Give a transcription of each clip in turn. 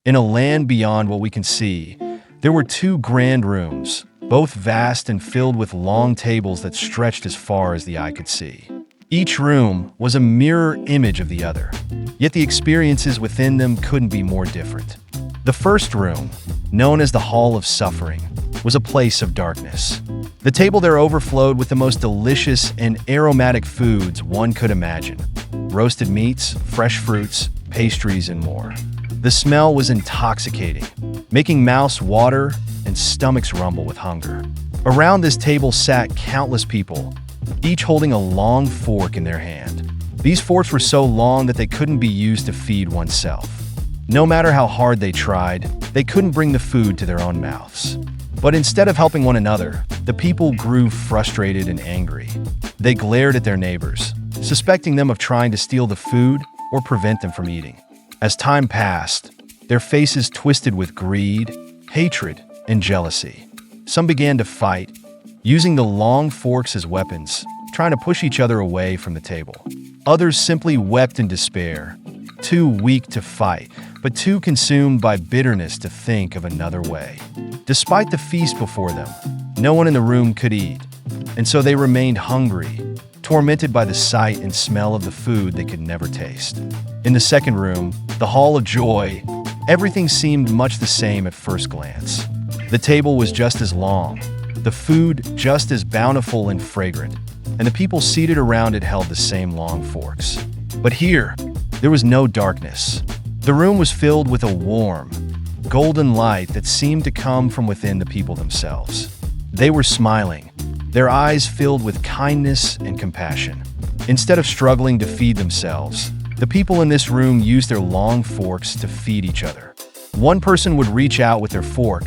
In a land beyond what we can see, there were two grand rooms, both vast and filled with long tables that stretched as far as the eye could see. Each room was a mirror image of the other, yet the experiences within them couldn't be more different. The first room, known as the Hall of Suffering, was a place of darkness. The table there overflowed with the most delicious and aromatic foods one could imagine: roasted meats, fresh fruits, pastries, and more. The smell was intoxicating, making mouths water and stomachs rumble with hunger. Around this table sat countless people, each holding a long fork in their hand. These forks were so long that they couldn't be used to feed oneself. No matter how hard they tried, they couldn't bring the food to their own mouths. But instead of helping one another, the people grew frustrated and angry. They glared at their neighbors, suspecting them of trying to steal the food or prevent them from eating. As time passed, their faces twisted with greed, hatred, and jealousy. Some began to fight, using the long forks as weapons, trying to push each other away from the table. Others simply wept in despair, too weak to fight, but too consumed by bitterness to think of another way. Despite the feast before them, no one in the room could eat, and so they remained hungry, tormented by the sight and smell of the food they could never taste. In the second room, the Hall of Joy, everything seemed much the same at first glance. The table was just as long, the food just as bountiful and fragrant, and the people seated around it held the same long forks. But here, there was no darkness. The room was filled with a warm, golden light that seemed to come from within the people themselves. They were smiling, their eyes filled with kindness and compassion. Instead of struggling to feed themselves, the people in this room used their long forks to feed each other. One person would reach out with their fork,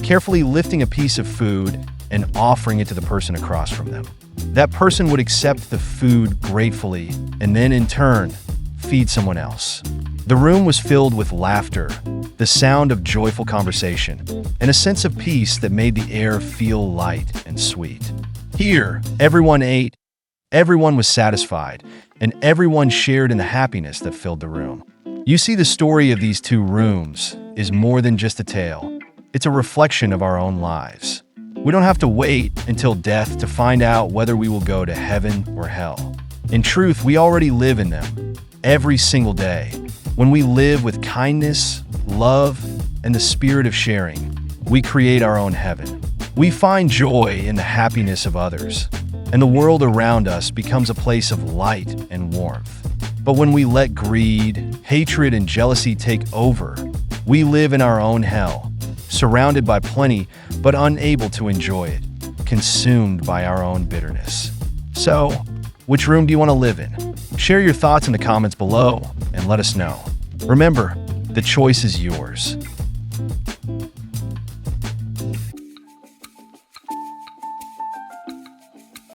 carefully lifting a piece of food and offering it to the person across from them. That person would accept the food gratefully and then, in turn, feed someone else. The room was filled with laughter, the sound of joyful conversation, and a sense of peace that made the air feel light and sweet. Here, everyone ate, everyone was satisfied, and everyone shared in the happiness that filled the room. You see, the story of these two rooms is more than just a tale. It's a reflection of our own lives. We don't have to wait until death to find out whether we will go to heaven or hell. In truth, we already live in them, every single day. When we live with kindness, love, and the spirit of sharing, we create our own heaven. We find joy in the happiness of others, and the world around us becomes a place of light and warmth. But when we let greed, hatred, and jealousy take over, we live in our own hell, surrounded by plenty, but unable to enjoy it, consumed by our own bitterness. So, which room do you want to live in? Share your thoughts in the comments below and let us know. Remember, the choice is yours.